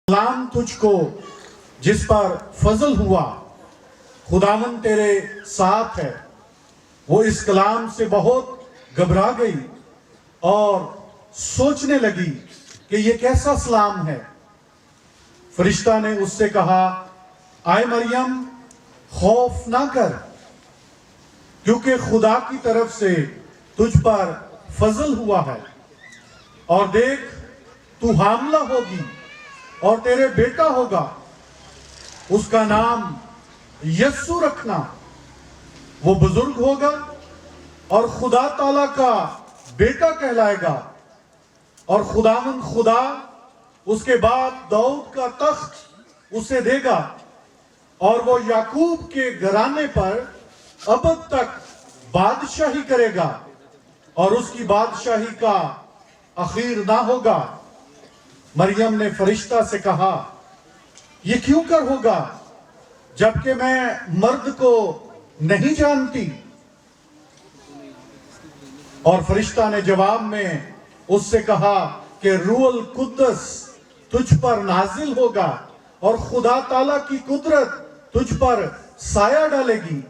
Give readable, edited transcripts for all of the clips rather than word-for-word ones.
कलाम तुझको जिस पर फजल हुआ, खुदावन तेरे साथ है। वो इस कलाम से बहुत घबरा गई और सोचने लगी कि ये कैसा सलाम है। फरिश्ता ने उससे कहा, आए मरियम, खौफ ना कर, क्योंकि खुदा की तरफ से तुझ पर फजल हुआ है। और देख, तू हामला होगी और तेरे बेटा होगा, उसका नाम यस्सु रखना। वो बुजुर्ग होगा और खुदा ताला का बेटा कहलाएगा, और खुदावंद खुदा उसके बाद दाऊद का तख्त उसे देगा, और वो याकूब के घराने पर अबद तक बादशाही करेगा, और उसकी बादशाही का आखिर ना होगा। मरियम ने फरिश्ता से कहा, ये क्यों कर होगा, जबकि मैं मर्द को नहीं जानती। और फरिश्ता ने जवाब में उससे कहा कि रूहुल कुद्दस तुझ पर नाजिल होगा, और खुदा ताला की कुदरत तुझ पर साया डालेगी,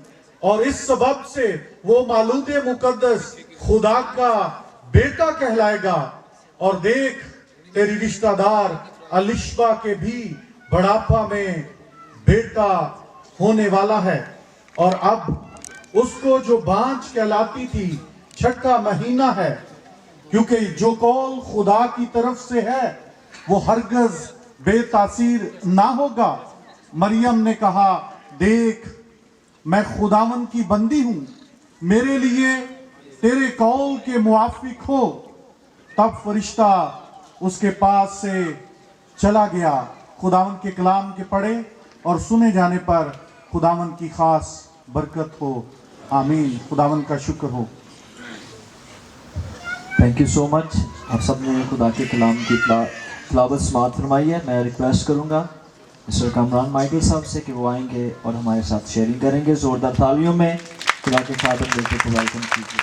और इस सबब से वो मालूदे मुकद्दस खुदा का बेटा कहलाएगा। और देख, तेरी रिश्तेदार अलिशबा के भी बुढ़ापा में बेटा होने वाला है, और अब उसको जो बांझ कहलाती थी, छठा महीना है, क्योंकि जो कौल खुदा की तरफ से है वो हरगज बेतासीर ना होगा। मरियम ने कहा, देख, मैं खुदावन की बंदी हूं, मेरे लिए तेरे कौल के मुआफिक हो। तब फरिश्ता उसके पास से चला गया। खुदावन के कलाम के पढ़े और सुने जाने पर खुदावन की खास बरकत हो। आमीन। खुदावन का शुक्र हो। Thank you so much. आप सब ने खुदा के कलाम की तिलावत समाअत फरमाई है। मैं रिक्वेस्ट करूंगा मिस्टर कामरान माइकल साहब से कि वो आएंगे और हमारे साथ शेयरिंग करेंगे। ज़ोरदार तालियों में खुदा के खादम बेटे को वेलकम कीजिए।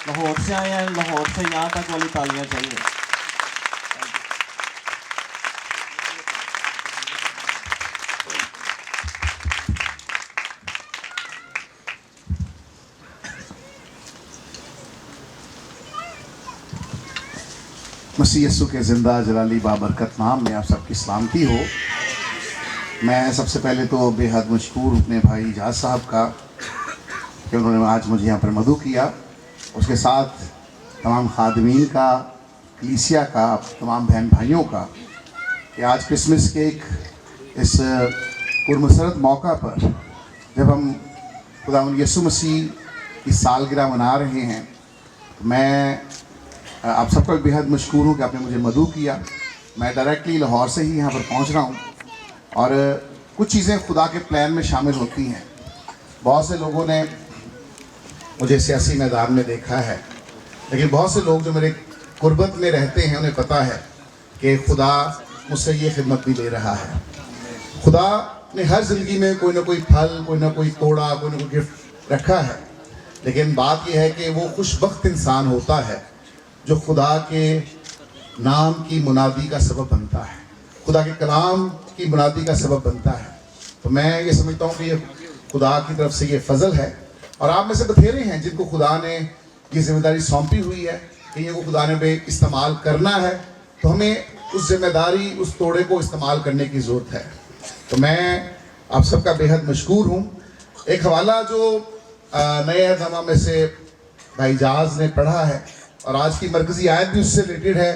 लाहौर से आए हैं, लाहौर से यहाँ तक वाली तालियाँ चाहिए। मसीह यस्सु के ज़िंदा जलाली बाबरकत नाम में आप सबकी सलामती हो। मैं सबसे पहले तो बेहद मशकूर अपने भाई इजाज़ साहब का कि उन्होंने आज मुझे यहाँ पर मदू किया, उसके साथ तमाम खादमीन का, कलीसिया का, तमाम बहन भाइयों का, कि आज क्रिसमस के एक इस पुरमसरत मौका पर जब हम खुदावंद यीशु मसीह की सालगिरह मना रहे हैं, तो मैं आप सबका बेहद मशकूर हूँ कि आपने मुझे मदू किया। मैं डायरेक्टली लाहौर से ही यहाँ पर पहुँच रहा हूँ, और कुछ चीज़ें खुदा के प्लान में शामिल होती हैं। बहुत से लोगों ने मुझे सियासी मैदान में देखा है, लेकिन बहुत से लोग जो मेरे कुर्बत में रहते हैं उन्हें पता है कि खुदा मुझसे ये खिदमत भी ले रहा है। खुदा ने हर ज़िंदगी में कोई ना कोई फल, कोई ना कोई तोड़ा, कोई ना कोई गिफ्ट रखा है, लेकिन बात यह है कि वो खुशबख्त इंसान होता है जो खुदा के नाम की मुनादी का सबब बनता है, खुदा के कलाम की मुनादी का सबब बनता है। तो मैं ये समझता हूँ कि ये खुदा की तरफ से ये फजल है, और आप में से बथेरे हैं जिनको खुदा ने ये जिम्मेदारी सौंपी हुई है कि ये वो खुदा ने भी इस्तेमाल करना है। तो हमें उस जिम्मेदारी, उस तोड़े को इस्तेमाल करने की ज़रूरत है। तो मैं आप सबका बेहद मशकूर हूँ। एक हवाला जो नए अहदनामा में से भाई इजाज़ ने पढ़ा है, और आज की मरकज़ी आयत भी उससे रिलेटेड है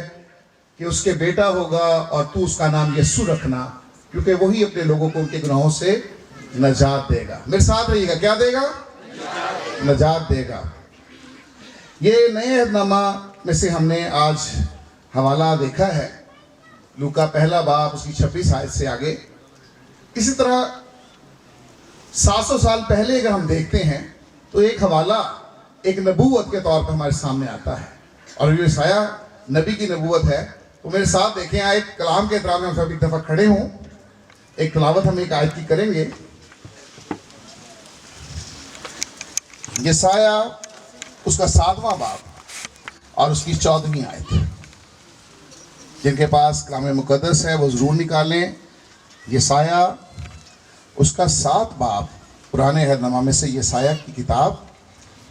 कि उसके बेटा होगा और तू उसका नाम यस्सु रखना, क्योंकि वही अपने लोगों को उनके गुनाहों से नजात देगा। मेरे साथ रहिएगा, क्या देगा? नजात देगा। ये नए अहदनामा में से हमने आज हवाला देखा है, लूका पहला बाब उसकी 26 आयत से आगे। इसी तरह 700 साल पहले अगर हम देखते हैं तो एक हवाला एक नबूवत के तौर पर हमारे सामने आता है, और ये यशाया नबी की नबूवत है। तो मेरे साथ देखें, यहाँ एक कलाम के एहतराम में हम सब एक दफ़ा खड़े हों, एक तिलावत हम एक आयत की करेंगे। यशाया उसका 7वां बाब और उसकी 14वीं आयत। जिनके पास कलाम मुक़द्दस है वो ज़रूर निकालें। यसाया उसका 7 बाब, पुराने अहदनामा में से यसाया की किताब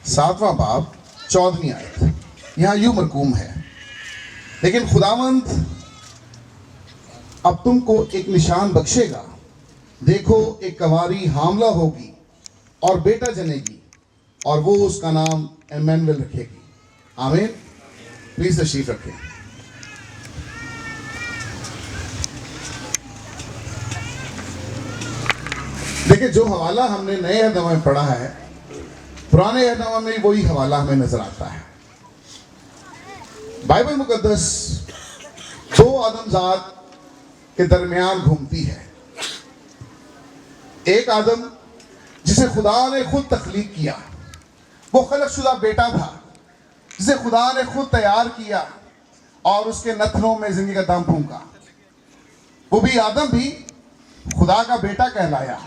7वां बाब 14वीं आयत, यहाँ यूँ मरकूम है, लेकिन खुदावंद अब तुमको एक निशान बख्शेगा, देखो एक कंवारी हामला होगी और बेटा जनेगी और वो उसका नाम इम्मानुएल रखेगी। आमीन। प्लीज तशरीफ रखें। देखिए, जो हवाला हमने नए अहदनामा में पढ़ा है, पुराने अहदनामा में वही हवाला हमें नजर आता है। बाइबल मुकद्दस 2 आदमजात के दरमियान घूमती है। एक आदम जिसे खुदा ने खुद तख्लीक किया, वो खलकशुदा बेटा था जिसे खुदा ने खुद तैयार किया और उसके नथनों में जिंदगी का दम फूंका। वो भी आदम भी खुदा का बेटा कहलाया,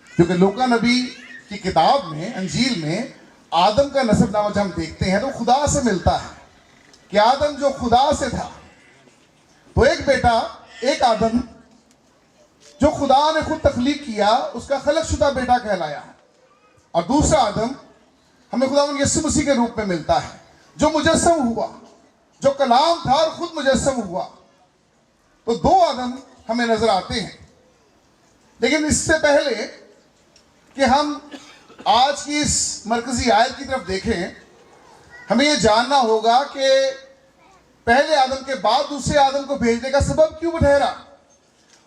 क्योंकि लूका नबी की किताब में, अंजील में आदम का नसबनामा जब हम देखते हैं तो खुदा से मिलता है कि आदम जो खुदा से था। तो एक बेटा, एक आदम जो खुदा ने खुद तख्लीक किया, उसका खलकशुदा बेटा कहलाया। और दूसरा आदम हमें खुदावंद यीशु मसीह के रूप में मिलता है, जो मुजस्सम हुआ, जो कलाम था और खुद मुजस्सम हुआ। तो 2 आदम हमें नजर आते हैं। लेकिन इससे पहले कि हम आज की इस मरकजी आयत की तरफ देखें, हमें यह जानना होगा कि पहले आदम के बाद दूसरे आदम को भेजने का सबब क्यों ठहरा।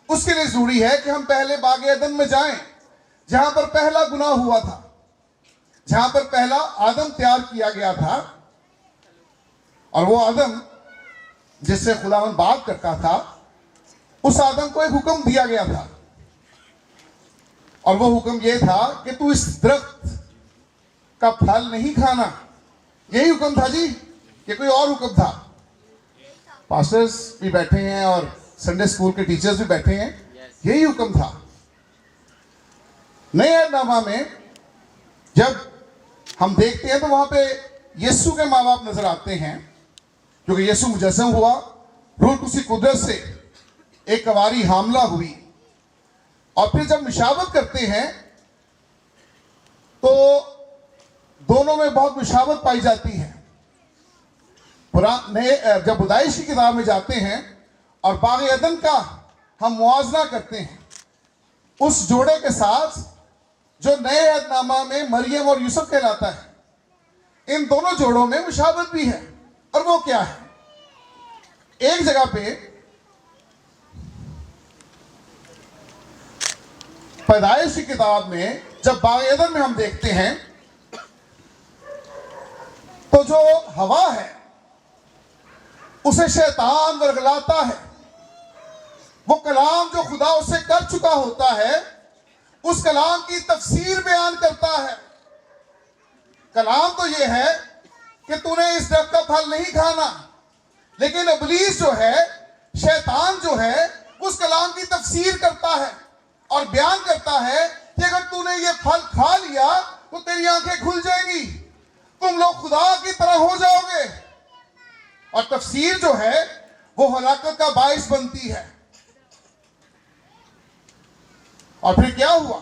उसके लिए जरूरी है कि हम पहले बाग एदन में जाएं, जहां पर पहला गुनाह हुआ था, जहां पर पहला आदम तैयार किया गया था। और वो आदम जिससे खुदावंद बात करता था, उस आदम को एक हुक्म दिया गया था, और वो हुक्म ये था कि तू इस दरख्त का फल नहीं खाना। यही हुक्म था जी, कि कोई और हुक्म था? पास्टर्स भी बैठे हैं और संडे स्कूल के टीचर्स भी बैठे हैं, यही हुक्म था। नए अहदनामा में जब हम देखते हैं तो वहां पे यीशु के माँ बाप नजर आते हैं, क्योंकि यीशु मुजस्सम हुआ, रूह कुसी कुदरत से एक कंवारी हामला हुई। और फिर जब मुशावत करते हैं तो दोनों में बहुत मुशावत पाई जाती है। जब पैदाइश की किताब में जाते हैं और बाग एदन का हम मुआवजा करते हैं उस जोड़े के साथ जो नए अहदनामा में मरियम और यूसुफ कहलाता है, इन दोनों जोड़ों में मुशावत भी है। और वो क्या है? एक जगह पे पैदाइश की किताब में जब बाग एदन में हम देखते हैं तो जो हवा है उसे शैतान वर्गलाता है। वो कलाम जो खुदा उससे कर चुका होता है, उस कलाम की तफसीर बयान करता है। कलाम तो ये है कि तूने इस दरख्त का फल नहीं खाना, लेकिन इब्लीस जो है, शैतान जो है, उस कलाम की तफसीर करता है और बयान करता है कि अगर तूने ये फल खा लिया तो तेरी आंखें खुल जाएंगी, तुम लोग खुदा की तरह हो जाओगे। और तफसीर जो है वो हलाकत का बाइस बनती है। और फिर क्या हुआ?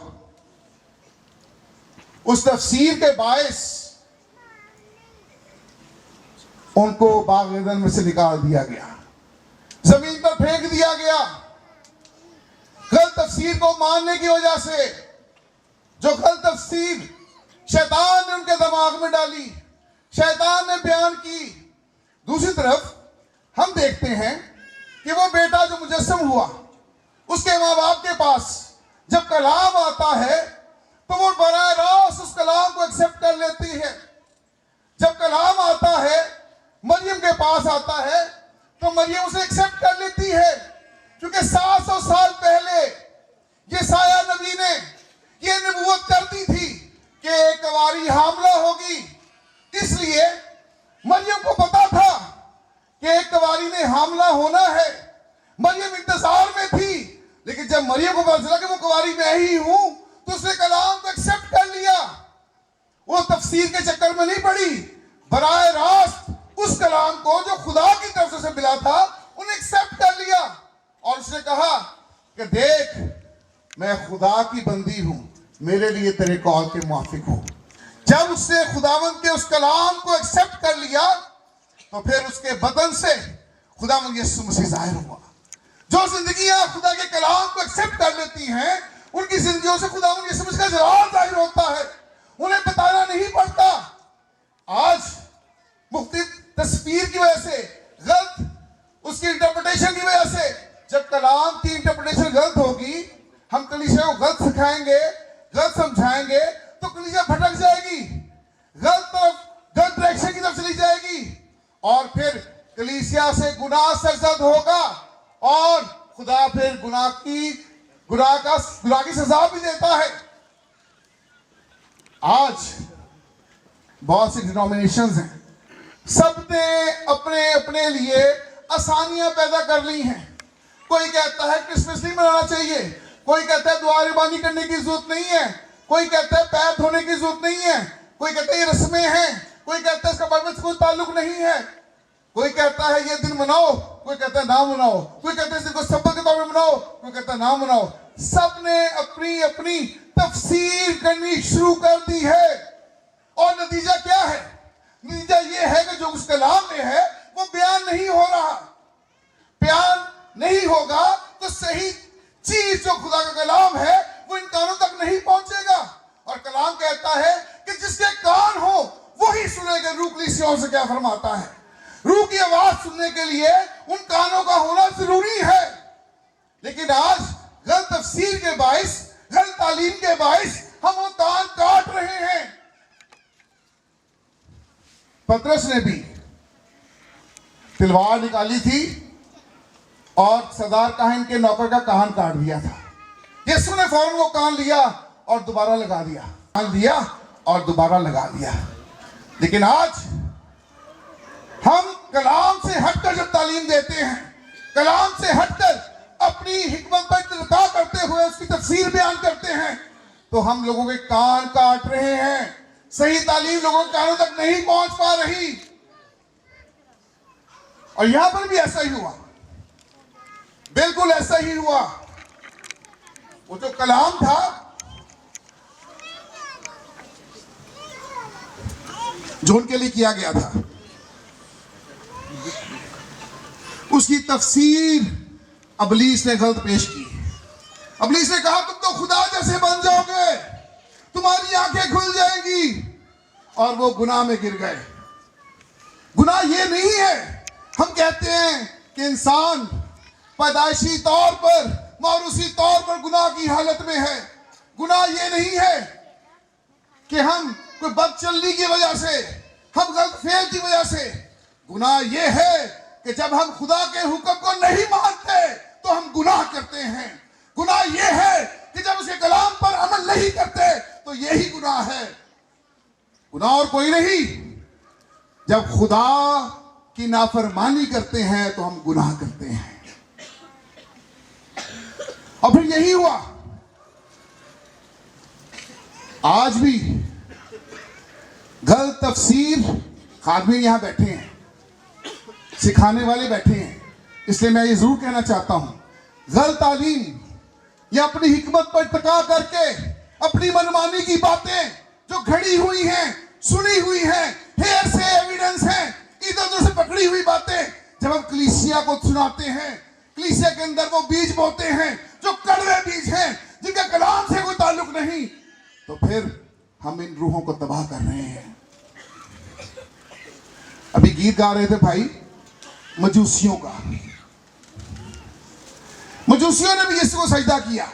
उस तफसीर के बाइस उनको बाग एदन में से निकाल दिया गया, जमीन पर फेंक दिया गया। गलत तफसीर को मानने की वजह से, जो गलत तफसीर शैतान ने उनके दिमाग में डाली, शैतान ने बयान की। दूसरी तरफ हम देखते हैं कि वो बेटा जो मुजस्सम हुआ, उसके माँ बाप के पास जब कलाम आता है तो वो बराह रास्त उस कलाम को एक्सेप्ट कर लेती है। जब कलाम आता है, मरियम के पास आता है, तो मरियम उसे एक्सेप्ट कर लेती है, क्योंकि 700 साल पहले यसाया नबी ने ये नबूवत कर दी थी कि एक कंवारी हामला होगी। इसलिए मरियम को पता था कि एक कंवारी ने हामला होना है। मरियम इंतजार में थी, लेकिन जब मरियम को पता चला कि वो कंवारी मैं ही हूं, तो उसने कलाम को एक्सेप्ट कर लिया। वो तफसीर के चक्कर में नहीं पड़ी, बराह रास्त उस कलाम को जो खुदा की तरफ से मिला था उन्हें एक्सेप्ट कर लिया और उसने कहा कि देख, मैं खुदा की बंदी हूं, मेरे लिए तेरे कॉल के मुआफिक हूं। जब उसने खुदावंद के उस कलाम को एक्सेप्ट कर लिया तो फिर उसके बदन से खुदावंद यीशु मसीह जाहिर हुआ। जो जिंदगियां खुदा के कलाम को एक्सेप्ट कर लेती हैं, उनकी जिंदगियों से खुदावंद यीशु मसीह का जलाल जाहिर होता है, उन्हें बताना नहीं पड़ता। आज मुख्तलिफ तस्वीर की वजह से, गलत उसकी इंटरप्रिटेशन की वजह से, जब कलाम की इंटरप्रिटेशन गलत होगी, हम कलीसिया को गलत सिखाएंगे, गलत समझाएंगे, तो कलीसिया भटक जाएगी, गलत डायरेक्शन की तरफ चली जाएगी और फिर कलीसिया से गुनाह सरजद होगा और खुदा फिर गुनाह की सजा भी देता है। आज बहुत सी डिनोमिनेशंस हैं, सबने अपने अपने लिए आसानियां पैदा कर ली हैं। कोई कहता है क्रिसमस नहीं मनाना चाहिए, कोई कहता है दुआ रिबानी करने की जरूरत नहीं है, कोई कहता है पैर धोने की जरूरत नहीं है, कोई कहता है ये रस्में हैं, कोई कहता है इसका बाइबल से कोई ताल्लुक नहीं है, कोई कहता है ये दिन मनाओ, कोई कहता है ना मनाओ, कोई कहता है इस दिन को सब्बत के तौर पर मनाओ, कोई कहता है ना मनाओ। सबने अपनी अपनी तफसीर करनी शुरू कर दी है और नतीजा क्या है? नतीजा ये है कि जो उस कलाम में है वो बयान नहीं हो रहा। बयान नहीं होगा तो सही चीज जो खुदा का कलाम है वो इन कानों तक नहीं पहुंचेगा। और कलाम कहता है कि जिसके कान हो वही सुनेगा। रूह कलीसियाओं से क्या फरमाता है? रूह की आवाज सुनने के लिए उन कानों का होना जरूरी है। लेकिन आज गलत तफसीर के बाइस, गलत तालीम के बाइस हम वो कान काट रहे हैं। पतरस ने भी तलवार निकाली थी और सरदार काहिन के नौकर का कान काट दिया था। यीशु ने फौरन वो कान लिया और दोबारा लगा दिया, कान लिया और दोबारा लगा दिया। लेकिन आज हम कलाम से हटकर जब तालीम देते हैं, कलाम से हटकर अपनी हिकमत पर इत्तला करते हुए उसकी तफसीर बयान करते हैं, तो हम लोगों के कान काट रहे हैं। सही तालीम लोगों के कानों तक नहीं पहुंच पा रही। और यहां पर भी ऐसा ही हुआ, बिल्कुल ऐसा ही हुआ। वो जो कलाम था जो उनके लिए किया गया था, उसकी तफसीर अबलीस ने गलत पेश की। अबलीस ने कहा तुम तो खुदा जैसे बन जाओगे, तुम्हारी आंखें खुल जाएंगी, और वो गुनाह में गिर गए। गुनाह ये नहीं है, हम कहते हैं कि इंसान पैदाइशी तौर पर, मौरूसी तौर पर गुनाह की हालत में है। गुनाह ये नहीं है कि हम कोई बदचलनी की वजह से, हम गलत फेल की वजह से। गुनाह ये है कि जब हम खुदा के हुक्म को नहीं मानते तो हम गुनाह करते हैं। गुनाह ये है कि जब उसके कलाम पर अमल नहीं करते तो यही गुनाह है। गुनाह और कोई नहीं। जब खुदा की नाफरमानी करते हैं तो हम गुनाह करते हैं। और फिर यही हुआ। आज भी गलत तफसीर खादमीन यहां बैठे हैं, सिखाने वाले बैठे हैं। इसलिए मैं ये जरूर कहना चाहता हूं, गलत तालीम या अपनी हिकमत पर इत्तका करके अपनी मनमानी की बातें जो घड़ी हुई हैं, सुनी हुई हैं, हेयर से एविडेंस हैं, इधर उधर से पकड़ी हुई बातें जब हम कलीसिया को सुनाते हैं, कलीसिया के अंदर वो बीज बोते हैं जो कड़वे बीज हैं, जिनका कलाम से कोई ताल्लुक नहीं, तो फिर हम इन रूहों को तबाह कर रहे हैं। अभी गीत गा रहे थे भाई मजूसियों का। मजूसियों ने भी यीशु को सजदा किया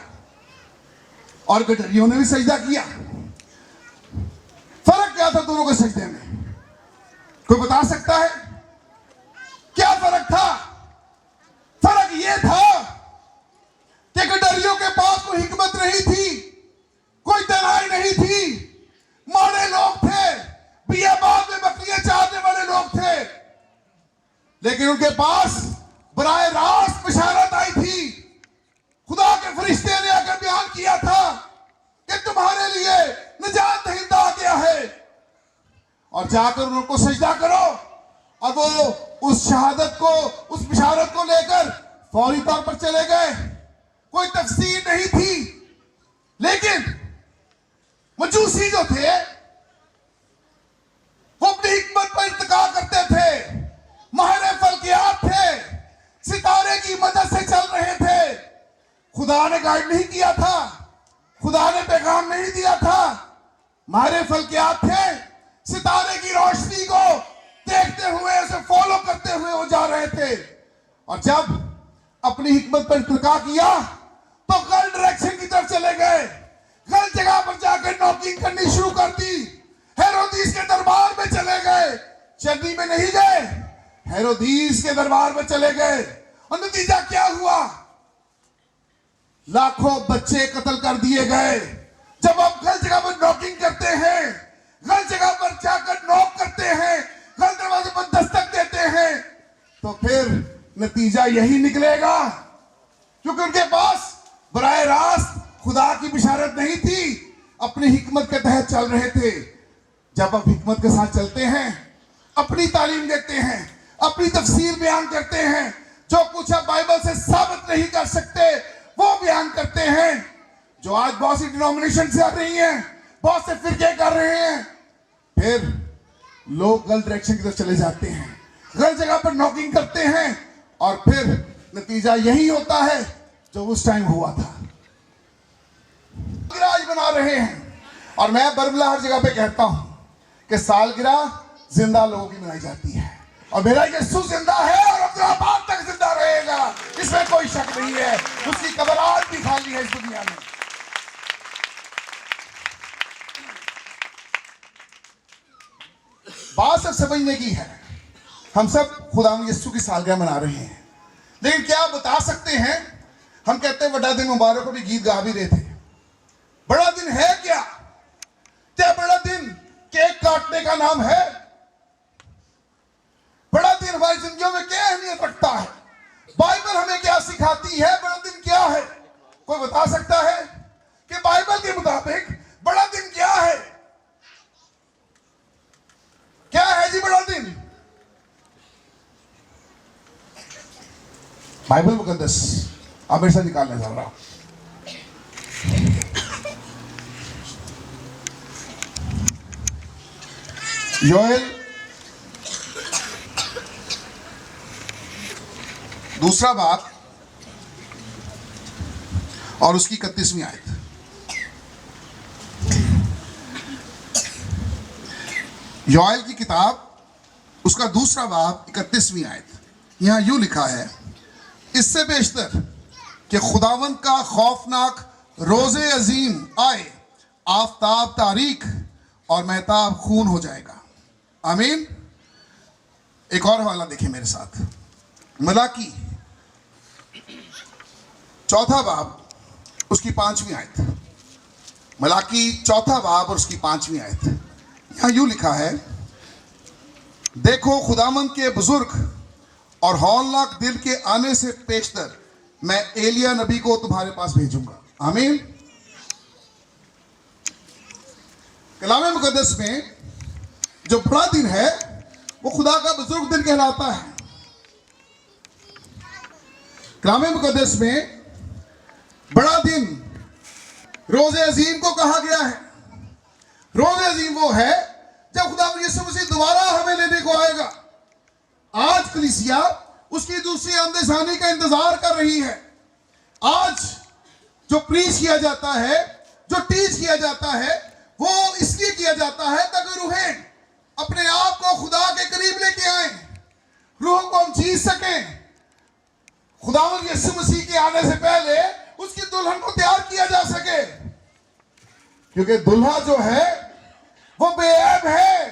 और गडरियों ने भी सजदा किया। फर्क क्या था दोनों के सजदे में? कोई बता सकता है क्या फर्क था? फर्क यह था कि गडरियों के पास कोई हिकमत नहीं थी, कोई दराई नहीं थी, माड़े लोग थे, बियाबाद में बकरियां चारने वाले लोग थे। लेकिन उनके पास बराए रास्त बशारत आई थी। खुदा के फरिश्ते ने आकर बयान किया था कि तुम्हारे लिए निजात दहिंदा आ गया है और जाकर उनको सजदा करो। और वो उस शहादत को, उस बिशारत को लेकर फौरी तौर पर चले गए। कोई तफसीर नहीं थी, लेकिन मजूसी जो थे वो अपनी हिकमत पर इत्तका करते थे। माहिर फल्कियात थे, सितारे की मदद से चल रहे थे। खुदा ने गाइड नहीं किया था, खुदा ने पैगाम नहीं दिया था। माहिर फल्कियात थे, सितारे की रोशनी को देखते हुए, उसे फॉलो करते हुए वो जा रहे थे। और जब अपनी हिकमत पर इत्तका किया तो गलत डायरेक्शन की तरफ चले गए। गलत जगह पर जाकर नॉकिंग करनी शुरू कर दी। हेरोदीस के दरबार में चले गए, चन्नी में नहीं गए, हेरोदीस के दरबार में चले गए। और नतीजा क्या हुआ? लाखों बच्चे कत्ल कर दिए गए। जब आप गलत जगह पर नॉकिंग करते हैं, गलत जगह पर जाकर नॉक करते हैं, गलत दरवाजे पर दस्तक देते हैं, तो फिर नतीजा यही निकलेगा। क्योंकि उनके पास बराह रास्त खुदा की बिशारत नहीं थी, अपनी हिकमत के तहत चल रहे थे। जब आप हिकमत के साथ चलते हैं, अपनी तालीम देते हैं, अपनी तफसीर बयान करते हैं, जो कुछ आप बाइबल से साबित नहीं कर सकते वो बयान करते हैं। जो आज बहुत सी डिनोमिनेशन से आ रही हैं, बहुत से फिरके कर रहे हैं, फिर लोग गलत डायरेक्शन की तरफ चले जाते हैं, गलत जगह पर नॉकिंग करते हैं, और फिर नतीजा यही होता है जो उस टाइम हुआ था। आज बना रहे हैं, और मैं बरबला हर जगह पे कहता हूं कि सालगिरह जिंदा लोगों की मनाई जाती है, और मेरा यीशु जिंदा है और अब्दुल्लाबाद तक जिंदा रहेगा, इसमें कोई शक नहीं है। उसकी कब्र आज भी खाली है इस दुनिया में। बात सब समझने की है। हम सब खुदा यीशु की सालगिरह मना रहे हैं, लेकिन क्या आप बता सकते हैं? हम कहते हैं बड़ा दिन मुबारक को भी गीत गा भी रहे थे। बड़ा दिन है क्या? क्या बड़ा दिन केक काटने का नाम है? बड़ा दिन हमारी जिंदगियों में क्या अहमियत रखता है? बाइबल हमें क्या सिखाती है? बड़ा दिन क्या है? कोई बता सकता है कि बाइबल के मुताबिक बड़ा दिन क्या है? क्या है जी बड़ा दिन? बाइबल मुकद्दस आप मेरे साथ निकालने जा रहा हूं। योएल दूसरा बाब और उसकी 31वीं आयत। योएल की किताब उसका दूसरा बाब 31वीं आयत। यहां यूं लिखा है, इससे बेशतर कि खुदावंद का खौफनाक रोजे अजीम आए, आफताब तारीख और महताब खून हो जाएगा। आमीन। एक और हवाला देखें मेरे साथ, मलाकी चौथा बाब उसकी 5वीं आयत। मलाकी चौथा बाब और उसकी 5वीं आयत। यहां यूं लिखा है, देखो खुदावंद के बुजुर्ग और हौलनाक दिल के आने से पेशतर मैं एलिया नबी को तुम्हारे पास भेजूंगा। आमीन। कलाम मुकद्दस में जो बड़ा दिन है वो खुदा का बुजुर्ग दिन कहलाता है। कलाम मुकद्दस में बड़ा दिन रोज़े अजीम को कहा गया है। रोज़े अजीम वो है जब खुदा यीशु मसीह दोबारा हमें लेने को आएगा। आज कलीसिया उसकी दूसरी आमद-ए-सानी का इंतजार कर रही है। आज जो प्रीच किया जाता है, जो टीच किया जाता है, वो इसलिए किया जाता है ताकि रूहें अपने आप को खुदा के करीब लेके आए, रूहों को हम जीत सकें। खुदावंद यीशु मसीह के आने से पहले उसकी दुल्हन को तैयार किया जा सके, क्योंकि दुल्हा जो है वो बेऐब है,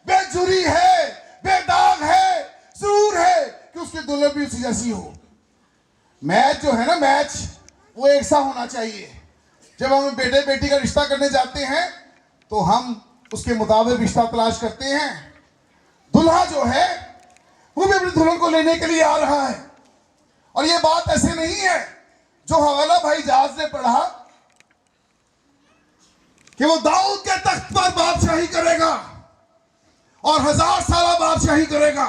बेजुरी है, बेदाग है, जरूर है कि उसकी दुल्हन भी उसी जैसी हो। मैच जो है ना, मैच वो एक सा होना चाहिए। जब हम बेटे बेटी का रिश्ता करने जाते हैं तो हम उसके मुताबिक रिश्ता तलाश करते हैं। दुल्हा जो है वो भी अपनी दुल्हन को लेने के लिए आ रहा है। और ये बात ऐसे नहीं है जो हवाला भाई जहाज ने पढ़ा कि वो दाऊद के तख्त पर बादशाही करेगा और 1000 साल बादशाही करेगा।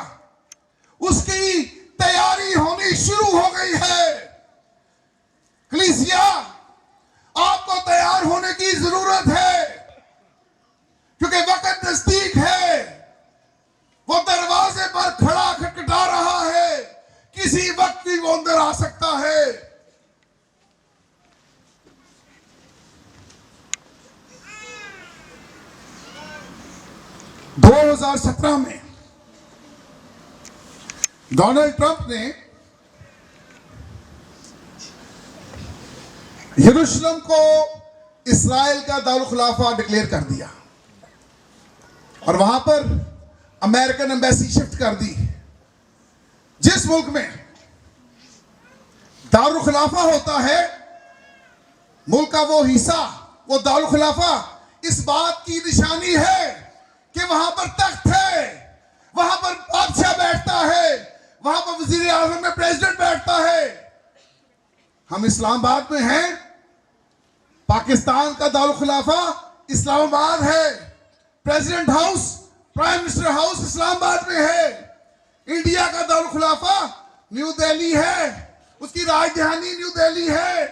उसकी तैयारी होनी शुरू हो गई है। कलीसिया, आपको तैयार होने की जरूरत है, क्योंकि वक्त नजदीक है। वो दरवाजे पर खड़ा खटखटा रहा है, किसी वक्त भी वो अंदर आ सकता है। 2017 में डोनाल्ड ट्रंप ने यरूशलेम को इस्राएल का दारुल खुलाफा डिक्लेयर कर दिया और वहां पर अमेरिकन एम्बेसी शिफ्ट कर दी। जिस मुल्क में दारुल खुलाफा होता है, मुल्क का वो हिस्सा, वो दारुल खुलाफा इस बात की निशानी है कि वहां पर तख्त है, वहां पर बादशाह बैठता है, वहां पर वजीर आजम में प्रेसिडेंट बैठता है। हम इस्लामाबाद में हैं, पाकिस्तान का दारुल खुलाफा इस्लामाबाद है, president house, prime minister house Islamabad में है। इंडिया का दारुल खुलाफा न्यू दिल्ली है, उसकी राजधानी न्यू दिल्ली है,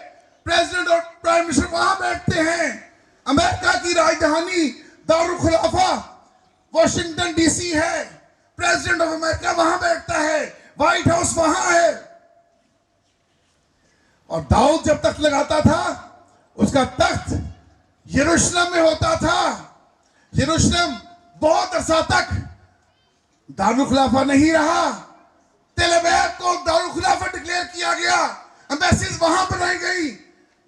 प्रेसिडेंट और प्राइम मिनिस्टर वहां बैठते हैं। अमेरिका की राजधानी दारुल खुलाफा वॉशिंगटन डीसी है, प्रेसिडेंट ऑफ अमेरिका वहां बैठता है, व्हाइट हाउस वहां है। और दाऊद जब तख्त लगाता था, उसका तख्त यरूशलेम में होता था। यरूशलेम बहुत अरसा तक दारुल खुलाफा नहीं रहा। तेल अवीव को दारुल खुलाफा डिक्लेयर किया गया, एम्बेसीज वहां बनाई गई,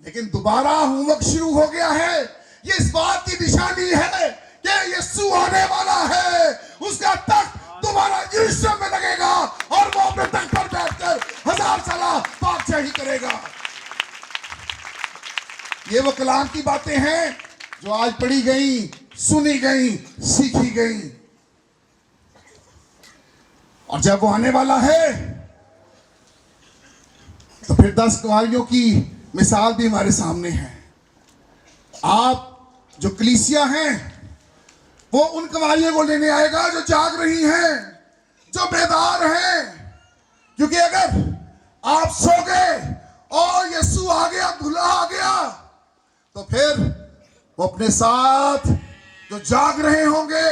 लेकिन दोबारा होमवर्क शुरू हो गया है। ये इस बात की निशानी है कि यीशु आने वाला है, उसका तख्त दोबारा यरूशलेम में लगेगा और वो अपने तख्त पर बैठकर 1000 साल बादशाही करेगा। ये वो कलाम की बातें हैं जो आज पढ़ी गई, सुनी गई, सीखी गई, और जब वो आने वाला है तो फिर 10 कुंवारियों की मिसाल भी हमारे सामने है। आप जो कलीसिया हैं, वो उन कुंवारियों को लेने आएगा जो जाग रही हैं, जो बेदार हैं। क्योंकि अगर आप सो गए और यीशु आ गया, दूल्हा आ गया, तो फिर वो अपने साथ जो जाग रहे होंगे,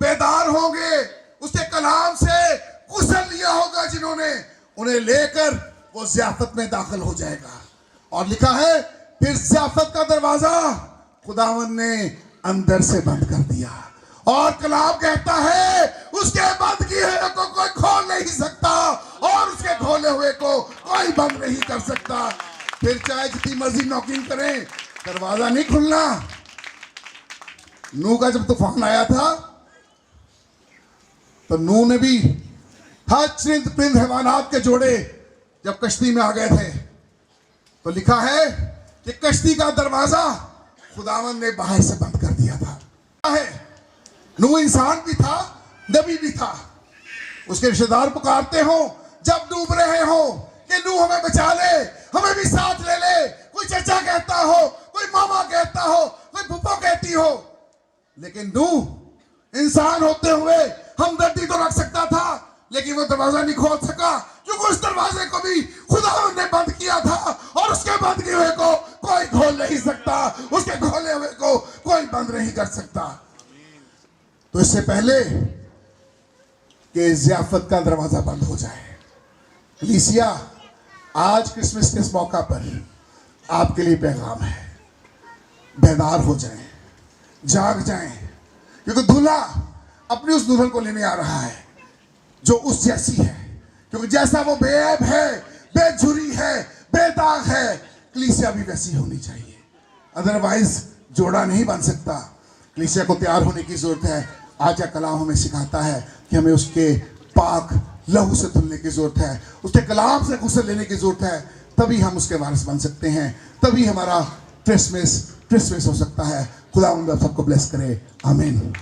बेदार होंगे, उसके कलाम से गुस्ल लिया होगा जिन्होंने, उन्हें लेकर वो ज़ियाफत में दाखिल हो जाएगा। और लिखा है, फिर ज़ियाफत का दरवाजा खुदावंद ने अंदर से बंद कर दिया। और कलाम कहता है, उसके बंद किए हुए को कोई खोल नहीं सकता और उसके खोले हुए को कोई बंद नहीं कर सकता। फिर चाहे जितनी मर्जी नॉकिंग करें, दरवाजा नहीं खुलना। नूह का जब तूफान आया था, तो नूह ने भी हर चरिंद परिंद हैवानात के जोड़े जब कश्ती में आ गए थे, तो लिखा है कि कश्ती का दरवाजा खुदावंद ने बाहर से बंद कर दिया था। है नूह इंसान भी था, नबी भी था। उसके रिश्तेदार पुकारते हो जब डूब रहे हो कि नूह हमें बचा ले, हमें भी साथ ले ले। कोई चचा कहता हो, कोई मामा कहता हो, कोई फूफा कहती हो, लेकिन नूह इंसान होते हुए हमदर्दी तो रख सकता था, लेकिन वो दरवाजा नहीं खोल सका, क्योंकि उस दरवाजे को भी खुदा ने बंद किया था और उसके बंद किए हुए को कोई खोल नहीं सकता, उसके खोले हुए को कोई बंद नहीं कर सकता। तो इससे पहले कि ज़ियाफत का दरवाजा बंद हो जाए, कलीसिया, आज क्रिसमस के इस मौका पर आपके लिए पैगाम है, बेदार हो जाएं, जाग जाएं, क्योंकि दूल्हा अपनी उस दुल्हन को लेने आ रहा है जो उस जैसी है। क्योंकि जैसा वो बेऐब है, बेझुरी है, बेदाग है, कलीसिया भी वैसी होनी चाहिए, अदरवाइज जोड़ा नहीं बन सकता। कलीसिया को तैयार होने की जरूरत है। आज का कलाम हमें सिखाता है कि हमें उसके पाक लहू से धुलने की जरूरत है, उसके कलाम से गुस्ल लेने की जरूरत है, तभी हम उसके वारिस बन सकते हैं, तभी हमारा क्रिसमस हो सकता है। खुदा उन सबको ब्लेस करे, आमीन।